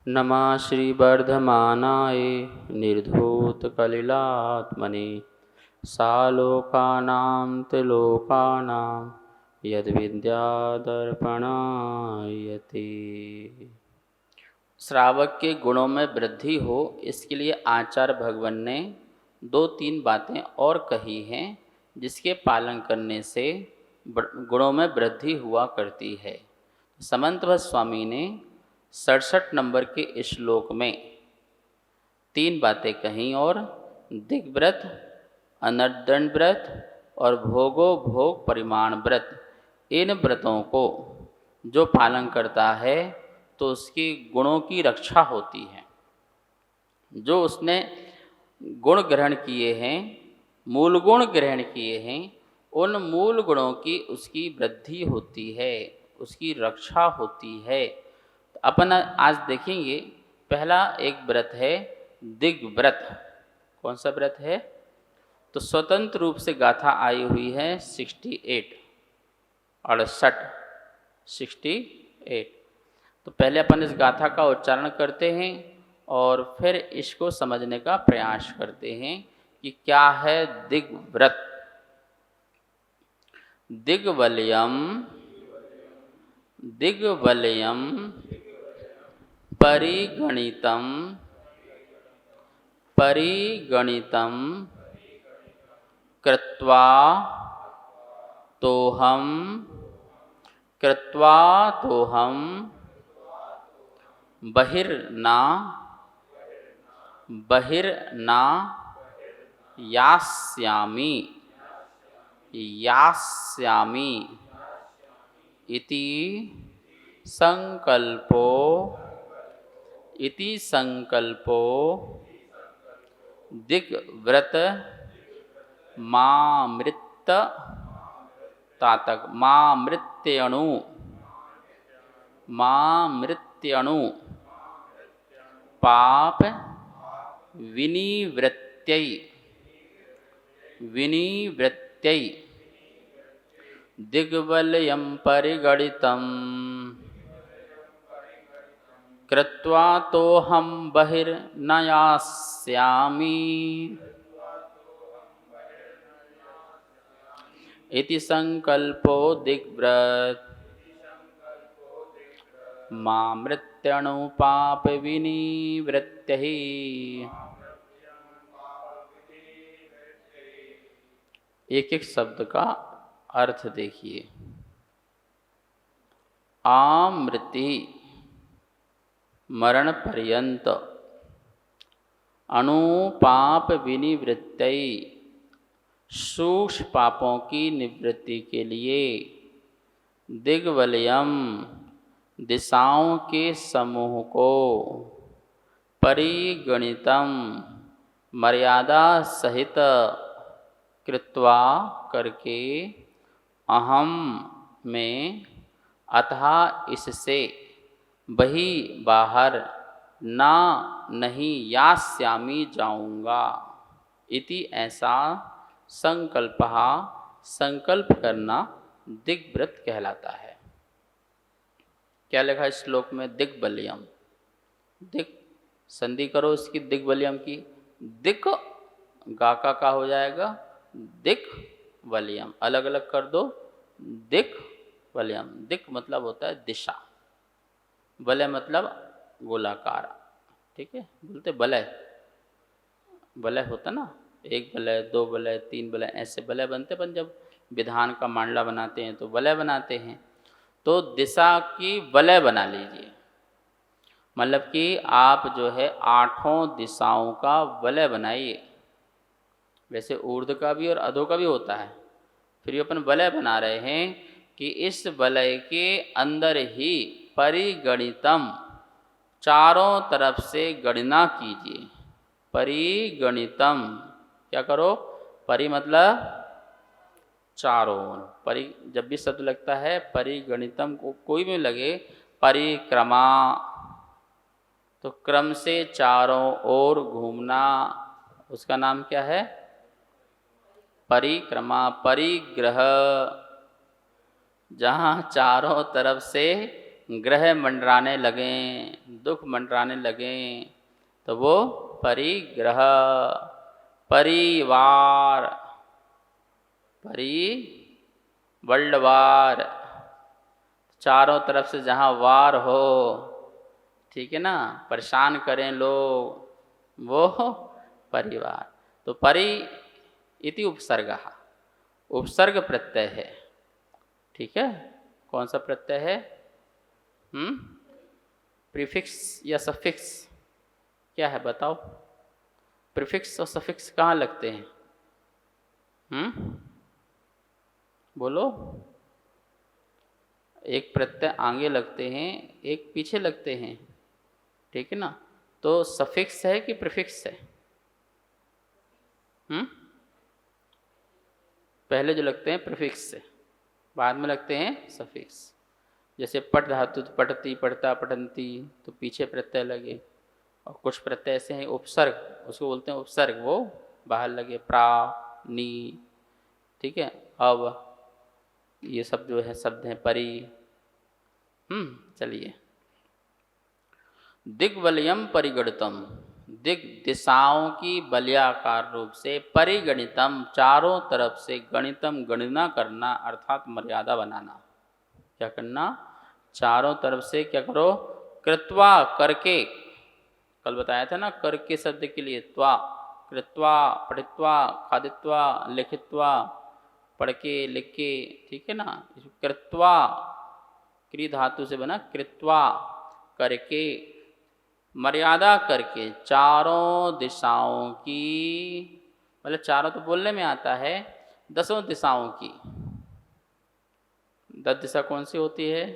नमः श्रीवर्धमानाय निर्धूतकलिलात्मने सालोकानां त्रिलोकानां यद्विद्यादर्पणायते। श्रावक के गुणों में वृद्धि हो, इसके लिए आचार्य भगवान ने 2-3 बातें और कही हैं, जिसके पालन करने से गुणों में वृद्धि हुआ करती है। समंतभट्ट स्वामी ने 67 नंबर के श्लोक में 3 बातें कहीं और दिग्व्रत, अनर्दन व्रत और भोगो भोग परिमाण व्रत, इन व्रतों को जो पालन करता है तो उसकी गुणों की रक्षा होती है। जो उसने गुण ग्रहण किए हैं, मूल गुण ग्रहण किए हैं, उन मूल गुणों की उसकी वृद्धि होती है, उसकी रक्षा होती है। तो अपन आज देखेंगे, पहला एक व्रत है दिग्व्रत। कौन सा व्रत है? तो स्वतंत्र रूप से गाथा आई हुई है 68। तो पहले अपन इस गाथा का उच्चारण करते हैं और फिर इसको समझने का प्रयास करते हैं कि क्या है दिग्व्रत। दिग्वलयम दिग्वलयम परिगणितम परिगणितम कृत्वा तोहम बहिर्ना यास्यामि इति संकल्पो दिग्व्रत मामृत मामृत्यणु पाप विनिवृत्त्यै दिग्वलयं परिगणितं कृत्वा तोहं बहिर्न यास्यामि इति संकल्पो दिग्व्रत मामृत्यणु पाप विनिवृत्त्यै। एक एक शब्द का अर्थ देखिए। आमृति मरण पर्यंत, अनुपाप विनिवृत्त्यै सूक्ष्म पापों की निवृत्ति के लिए, दिग्वलयम दिशाओं के समूह को, परिगणितम मर्यादा सहित, कृत्वा करके, अहम में, अतः इससे, बही बाहर, ना नहीं, यास्यामि जाऊंगा, इति ऐसा संकल्प करना दिग्व्रत कहलाता है। क्या लिखा इस श्लोक में? दिग्वलयम। दिग संधि करो इसकी, दिग्वलयम की। दिक गाका का हो जाएगा दिग्वलयम, अलग अलग कर दो, दिग्वलयम। दिक मतलब होता है दिशा, वलय मतलब गोलाकार, ठीक है। बोलते वलय होता ना, 1 वलय, 2 वलय, 3 वलय, ऐसे वलय बनते। अपन जब विधान का मांडला बनाते हैं तो वलय बनाते हैं। तो दिशा की वलय बना लीजिए, मतलब कि आप जो है 8 दिशाओं का वलय बनाइए। वैसे ऊर्ध्व का भी और अधो का भी होता है, फिर अपन वलय बना रहे हैं कि इस वलय के अंदर ही परिगणितम, चारों तरफ से गणना कीजिए। परिगणितम, क्या करो? परि मतलब चारों, परि जब भी शब्द लगता है परिगणितम को कोई भी लगे, परिक्रमा, तो क्रम से चारों ओर घूमना, उसका नाम क्या है? परिक्रमा। परिग्रह, जहाँ चारों तरफ से ग्रह मंडराने लगें, दुख मंडराने लगें, तो वो परिग्रह। परिवार, परि वर्ल्ड वार, चारों तरफ से जहाँ वार हो, ठीक है ना, परेशान करें लोग, वो परिवार। तो परि इति उपसर्गः, उपसर्ग प्रत्यय है, ठीक है। कौन सा प्रत्यय है? प्रीफिक्स या सफिक्स, क्या है बताओ? प्रीफिक्स और सफिक्स कहाँ लगते हैं? बोलो। एक प्रत्यय आगे लगते हैं, एक पीछे लगते हैं, ठीक है ना। तो सफिक्स है कि प्रीफिक्स है? पहले जो लगते हैं प्रीफिक्स से, बाद में लगते हैं सफिक्स। जैसे पट धातु, पठती, पढ़ता, पठंती, तो पीछे प्रत्यय लगे। और कुछ प्रत्यय ऐसे हैं उपसर्ग, उसको बोलते हैं उपसर्ग, वो बाहर लगे, प्रा, नी, ठीक है। अब ये सब जो है शब्द हैं परि। चलिए, दिग्वलयम परिगणितम, दिग दिशाओं की बलयाकार रूप से, परिगणितम चारों तरफ से, गणितम गणना करना अर्थात मर्यादा बनाना। क्या करना? चारों तरफ से क्या करो? कृत्वा, करके। कल बताया था ना करके शब्द के लिए त्वा, कृत्वा, पठित्वा, खादित्वा, लिखित्वा, पढ़ के, लिख के, ठीक है ना। कृत्वा क्री धातु से बना कृत्वा, करके, मर्यादा करके, चारों दिशाओं की, मतलब चारों तो बोलने में आता है, 10 दिशाओं की। 10 दिशा कौन सी होती है?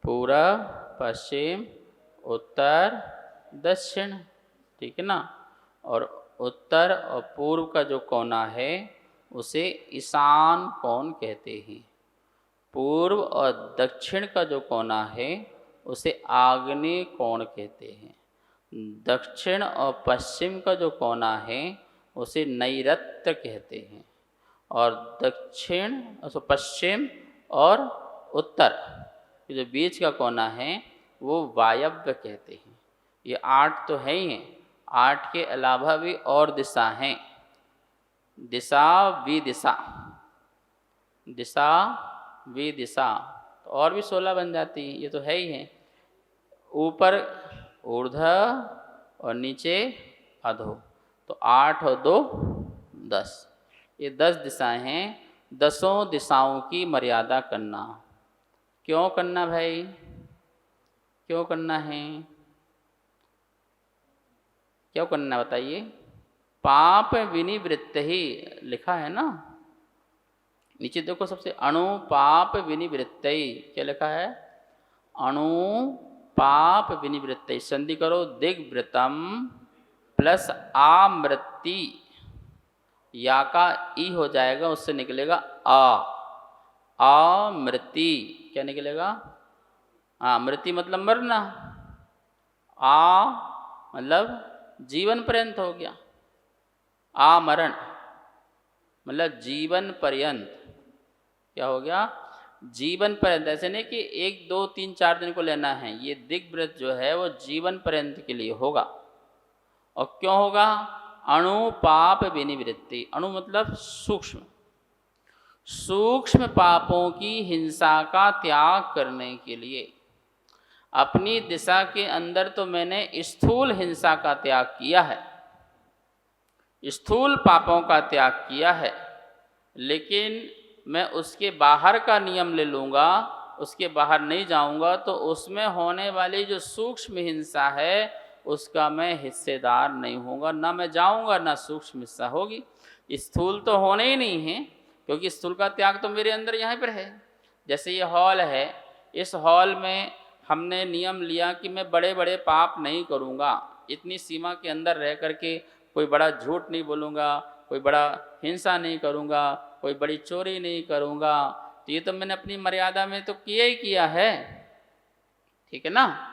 पूर्व, पश्चिम, उत्तर, दक्षिण, ठीक है ना। और उत्तर और पूर्व का जो कोना है उसे ईशान कोण कहते हैं। पूर्व और दक्षिण का जो कोना है उसे आग्नेय कोण कहते हैं। दक्षिण और पश्चिम का जो कोना है उसे नैऋत्य कहते हैं। और दक्षिण, पश्चिम और उत्तर के जो बीच का कोना है वो वायव्य कहते हैं। ये 8 तो है ही हैं, 8 के अलावा भी और दिशा हैं। दिशा विदिशा, दिशा विदिशा, तो और भी 16 बन जाती हैं, ये तो है ही हैं। ऊपर ऊर्ध्व और नीचे अधो, तो 8 और 2 10, ये 10 दिशाएं हैं। 10 दिशाओं की मर्यादा करना। क्यों करना भाई? क्यों करना है? क्यों करना बताइए? पाप विनिवृत्त ही लिखा है ना, नीचे देखो सबसे, अणु पाप विनिवृत्त, क्या लिखा है? अणु पाप विनिवृत्त। संधि करो, दिग्वृतम प्लस आमृति, या का ई हो जाएगा, उससे निकलेगा आ, आमृति। क्या निकलेगा? मृति मतलब मरना, आ मतलब जीवन पर्यंत हो गया, आमरण मतलब जीवन पर्यंत। क्या हो गया? जीवन पर्यंत। ऐसे नहीं कि 1, 2, 3, 4 दिन को लेना है, ये दिग्व्रत जो है वो जीवन पर्यंत के लिए होगा। और क्यों होगा? अणु पाप विनिवृत्ति, अणु मतलब सूक्ष्म, सूक्ष्म पापों की हिंसा का त्याग करने के लिए। अपनी दिशा के अंदर तो मैंने स्थूल हिंसा का त्याग किया है, स्थूल पापों का त्याग किया है, लेकिन मैं उसके बाहर का नियम ले लूँगा, उसके बाहर नहीं जाऊँगा, तो उसमें होने वाली जो सूक्ष्म हिंसा है उसका मैं हिस्सेदार नहीं होऊंगा, ना मैं जाऊँगा ना सूक्ष्म हिस्सा होगी। स्थूल तो होने ही नहीं है, क्योंकि स्थूल का त्याग तो मेरे अंदर यहाँ पर है। जैसे ये हॉल है, इस हॉल में हमने नियम लिया कि मैं बड़े बड़े पाप नहीं करूँगा, इतनी सीमा के अंदर रह करके कोई बड़ा झूठ नहीं बोलूँगा, कोई बड़ा हिंसा नहीं करूँगा, कोई बड़ी चोरी नहीं करूँगा। तो ये तो मैंने अपनी मर्यादा में तो किया ही किया है, ठीक है ना।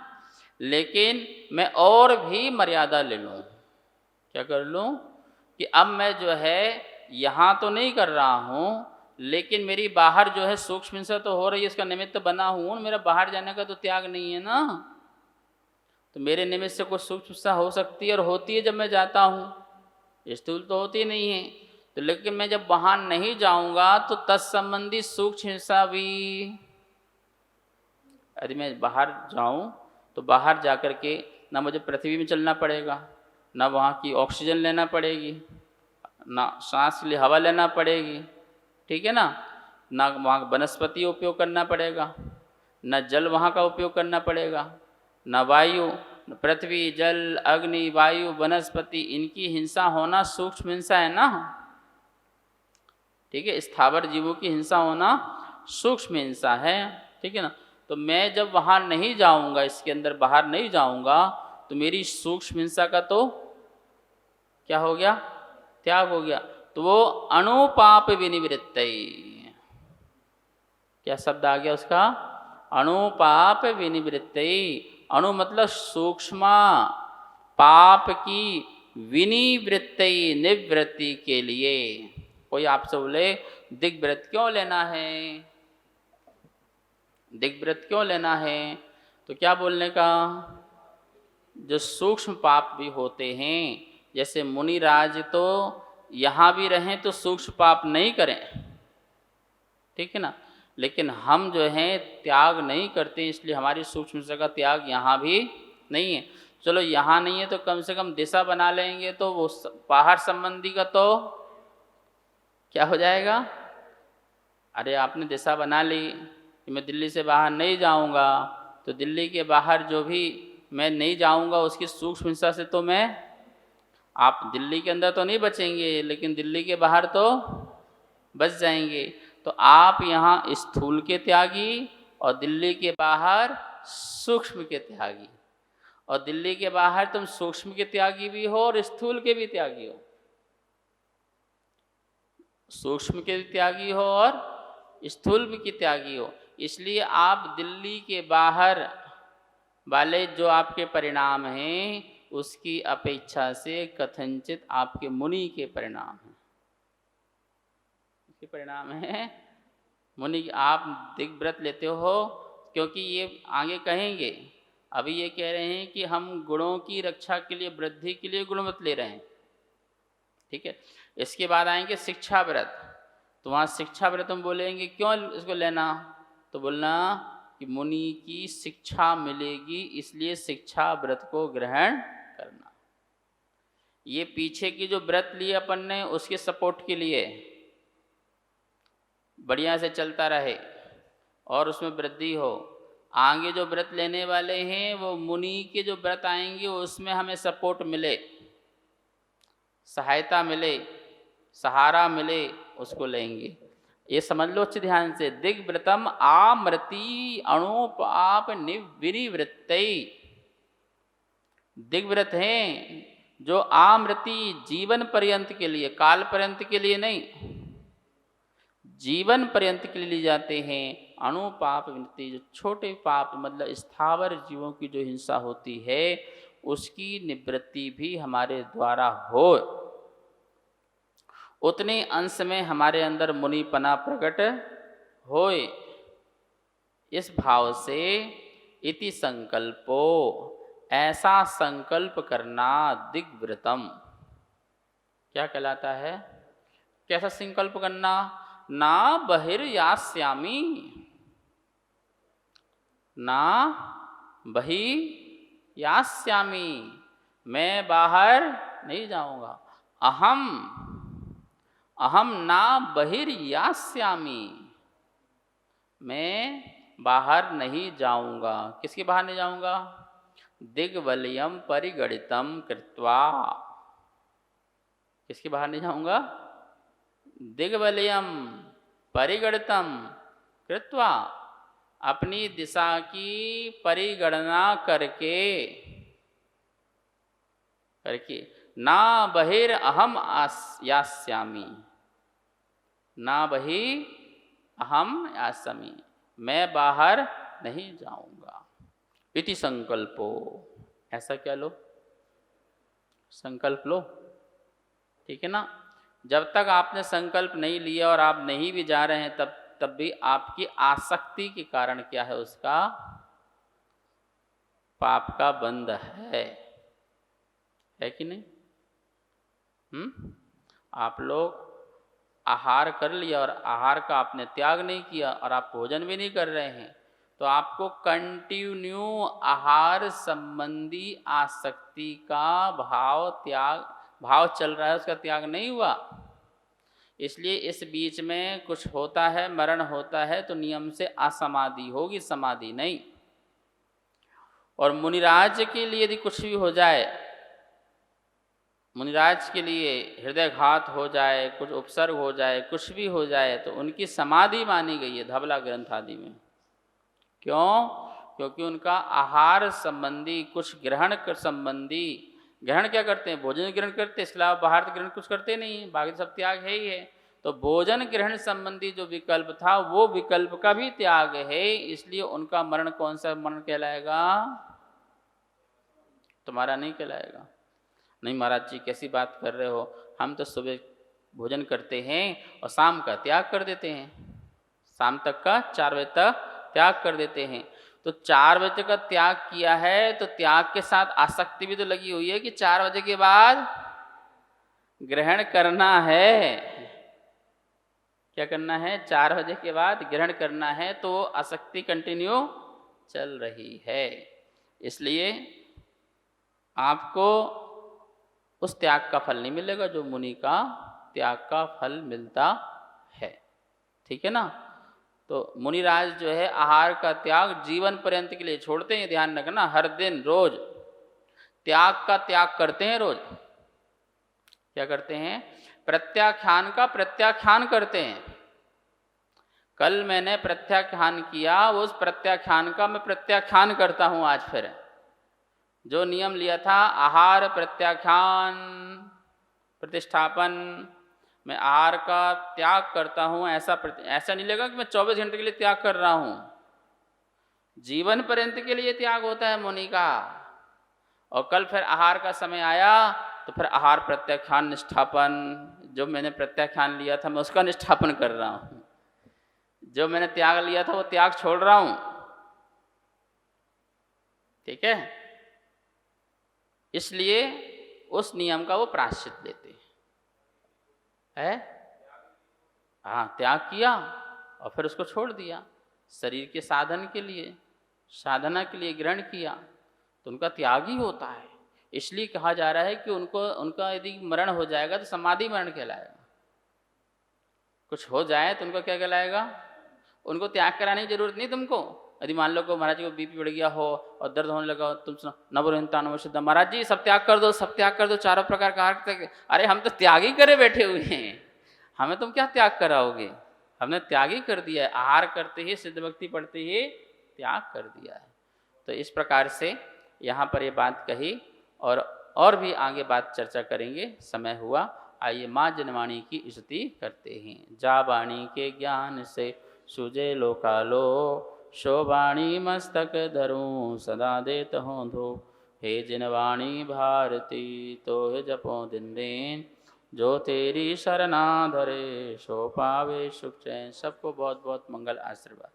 लेकिन मैं और भी मर्यादा ले लूँ। क्या कर लूँ? कि अब मैं जो है यहाँ तो नहीं कर रहा हूँ, लेकिन मेरी बाहर जो है सूक्ष्म हिंसा तो हो रही है, इसका निमित्त तो बना हूँ, मेरा बाहर जाने का तो त्याग नहीं है ना। तो मेरे निमित्त से कुछ सूक्ष्म हिंसा हो सकती है और होती है जब मैं जाता हूँ, स्थूल तो होती नहीं है। तो लेकिन मैं जब वहाँ नहीं जाऊँगा तो तत्संबंधी सूक्ष्म हिंसा भी, यदि मैं बाहर जाऊँ तो बाहर जा कर के ना मुझे पृथ्वी में चलना पड़ेगा, ना वहाँ की ऑक्सीजन लेना पड़ेगी, ना सांस के लिए हवा लेना पड़ेगी, ठीक है ना वहाँ वनस्पति उपयोग करना पड़ेगा, न जल वहाँ का उपयोग करना पड़ेगा, न वायु, न पृथ्वी, जल, अग्नि, वायु, वनस्पति, इनकी हिंसा होना सूक्ष्म हिंसा है ना, ठीक है। स्थावर जीवों की हिंसा होना सूक्ष्म हिंसा है, ठीक है ना। तो मैं जब वहाँ नहीं जाऊँगा, इसके अंदर बाहर नहीं जाऊँगा, तो मेरी सूक्ष्म हिंसा का तो क्या हो गया, त्याग हो गया। तो वो अणुपाप विनिवृत्तई, क्या शब्द आ गया उसका, अणुपाप विनिवृत्तई। अणु मतलब सूक्ष्म, पाप की विनिवृत्तई, निवृत्ति के लिए। कोई आपसे बोले दिग्व्रत क्यों लेना है, दिग्व्रत क्यों लेना है, तो क्या बोलने का, जो सूक्ष्म पाप भी होते हैं, जैसे मुनिराज तो यहाँ भी रहें तो सूक्ष्म पाप नहीं करें, ठीक है ना, लेकिन हम जो हैं त्याग नहीं करते, इसलिए हमारी सूक्ष्म हिंसा का त्याग यहाँ भी नहीं है। चलो यहाँ नहीं है तो कम से कम दिशा बना लेंगे, तो वो बाहर संबंधी का तो क्या हो जाएगा। अरे आपने दिशा बना ली कि मैं दिल्ली से बाहर नहीं जाऊँगा, तो दिल्ली के बाहर जो भी मैं नहीं जाऊँगा उसकी सूक्ष्म हिंसा से तो मैं, आप दिल्ली के अंदर तो नहीं बचेंगे लेकिन दिल्ली के बाहर तो बच जाएंगे। तो आप यहाँ स्थूल के त्यागी और दिल्ली के बाहर सूक्ष्म के त्यागी, और दिल्ली के बाहर तुम सूक्ष्म के त्यागी भी हो और स्थूल के भी त्यागी हो, सूक्ष्म के त्यागी हो और स्थूल के त्यागी हो। इसलिए आप दिल्ली के बाहर वाले जो आपके परिणाम हैं उसकी अपेक्षा से कथनचित आपके मुनि के परिणाम हैं, उसके परिणाम है मुनि। आप दिग्व्रत लेते हो क्योंकि ये आगे कहेंगे, अभी ये कह रहे हैं कि हम गुणों की रक्षा के लिए, वृद्धि के लिए गुणव्रत ले रहे हैं, ठीक है। इसके बाद आएंगे शिक्षा व्रत, तो वहाँ शिक्षा व्रत हम बोलेंगे क्यों इसको लेना, तो बोलना कि मुनि की शिक्षा मिलेगी इसलिए शिक्षा व्रत को ग्रहण करना। ये पीछे की जो व्रत लिए अपन ने उसके सपोर्ट के लिए बढ़िया से चलता रहे और उसमें वृद्धि हो। आगे जो व्रत लेने वाले हैं वो मुनि के जो व्रत आएंगे उसमें हमें सपोर्ट मिले, सहायता मिले, सहारा मिले, उसको लेंगे। ये समझ लो अच्छे ध्यान से, दिग्व्रतम आमृति अणुपाप निविनिवृत्तै। दिग्व्रत हैं जो आमृति जीवन पर्यंत के लिए, काल पर्यंत के लिए नहीं, जीवन पर्यंत के लिए ले जाते हैं। अणुपाप विनिवृत्ति, जो छोटे पाप मतलब स्थावर जीवों की जो हिंसा होती है उसकी निवृत्ति भी हमारे द्वारा हो, उतने अंश में हमारे अंदर मुनिपना प्रकट होए। इस भाव से इति संकल्पो, ऐसा संकल्प करना दिग्व्रतम क्या कहलाता है। कैसा संकल्प करना, ना बहिर्यास्यामि, ना बहिर्यास्यामि, मैं बाहर नहीं जाऊंगा। अहम अहम ना बहिर्यास्यामि, मैं बाहर नहीं जाऊंगा। किसके बाहर नहीं जाऊंगा, दिग्वलयम परिगणितम कृत्वा, किसके बाहर नहीं जाऊंगा, दिग्वलयम परिगणितम कृत्वा, अपनी दिशा की परिगणना करके ना बहिर अहम यास्यामि, ना बहि अहम यास्यामि, मैं बाहर नहीं जाऊंगा। इति संकल्पो, ऐसा क्या लो, संकल्प लो, ठीक है ना। जब तक आपने संकल्प नहीं लिया और आप नहीं भी जा रहे हैं तब भी आपकी आसक्ति के कारण क्या है, उसका पाप का बंध है कि नहीं? आप लोग आहार कर लिया और आहार का आपने त्याग नहीं किया और आप भोजन भी नहीं कर रहे हैं, तो आपको कंटिन्यू आहार संबंधी आसक्ति का भाव चल रहा है, उसका त्याग नहीं हुआ। इसलिए इस बीच में कुछ होता है, मरण होता है, तो नियम से असमाधि होगी, समाधि नहीं। और मुनिराज के लिए यदि कुछ भी हो जाए, मुनिराज के लिए हृदयघात हो जाए, कुछ उपसर्ग हो जाए, कुछ भी हो जाए, तो उनकी समाधि मानी गई है धवला ग्रंथ आदि में। क्यों? क्योंकि उनका आहार संबंधी कुछ ग्रहण संबंधी, ग्रहण क्या करते हैं? भोजन ग्रहण करते हैं, इसके अलावा बाहर तो ग्रहण कुछ करते नहीं, बाकी सब त्याग है ही है। तो भोजन ग्रहण संबंधी जो विकल्प था वो विकल्प का भी त्याग है, इसलिए उनका मरण कौन सा मरण कहलाएगा? तुम्हारा नहीं कहलाएगा। नहीं महाराज जी कैसी बात कर रहे हो, हम तो सुबह भोजन करते हैं और शाम का त्याग कर देते हैं, शाम तक का 4 बजे तक त्याग कर देते हैं। तो 4 बजे का त्याग किया है तो त्याग के साथ आसक्ति भी तो लगी हुई है कि 4 बजे के बाद ग्रहण करना है। क्या करना है? 4 बजे के बाद ग्रहण करना है, तो आसक्ति कंटिन्यू चल रही है। इसलिए आपको उस त्याग का फल नहीं मिलेगा जो मुनि का त्याग का फल मिलता है। ठीक है ना? तो मुनिराज जो है आहार का त्याग जीवन पर्यंत के लिए छोड़ते हैं, ध्यान रखना। हर दिन रोज त्याग का त्याग करते हैं, रोज क्या करते हैं? प्रत्याख्यान का प्रत्याख्यान करते हैं। कल मैंने प्रत्याख्यान किया, वो उस प्रत्याख्यान का मैं प्रत्याख्यान करता हूं आज। फिर जो नियम लिया था आहार प्रत्याख्यान प्रतिष्ठापन, मैं आहार का त्याग करता हूं, ऐसा नहीं लगेगा कि मैं 24 घंटे के लिए त्याग कर रहा हूं। जीवन पर्यंत के लिए त्याग होता है मुनि का। और कल फिर आहार का समय आया तो फिर आहार प्रत्याख्यान निष्ठापन, जो मैंने प्रत्याख्यान लिया था मैं उसका निष्ठापन कर रहा हूं, जो मैंने त्याग लिया था वो त्याग छोड़ रहा हूं। ठीक है? इसलिए उस नियम का वो प्रायश्चित लेते है। हाँ, त्याग किया और फिर उसको छोड़ दिया, शरीर के साधन के लिए, साधना के लिए ग्रहण किया, तो उनका त्याग ही होता है। इसलिए कहा जा रहा है कि उनका यदि मरण हो जाएगा तो समाधि मरण कहलाएगा। कुछ हो जाए तो उनका क्या कहलाएगा? उनको त्याग कराने की जरूरत नहीं तुमको। यदि मान लो को महाराज जी को बीपी बढ़ गया हो और दर्द होने लगा हो, तुम सुनो नवरहिंता नवशुद्ध, महाराज जी सब त्याग कर दो, सब त्याग कर दो, चारों प्रकार का आहार। अरे हम तो त्याग ही करे बैठे हुए हैं, हमें तुम क्या त्याग कराओगे? हमने त्याग ही कर दिया है, आहार करते ही सिद्ध भक्ति पढ़ते ही त्याग कर दिया है। तो इस प्रकार से यहाँ पर ये बात कही और भी आगे बात चर्चा करेंगे, समय हुआ। आइए माँ जनवाणी की स्तुति करते हैं। जा वाणी के ज्ञान से सुजे लोकालो, शोवाणी मस्तक धरूं सदा देत हों धो। हे जिनवाणी भारती तो हे जपो दिन दिन, जो तेरी शरणा धरे सो पावे सुख चैन। सबको बहुत बहुत मंगल आशीर्वाद।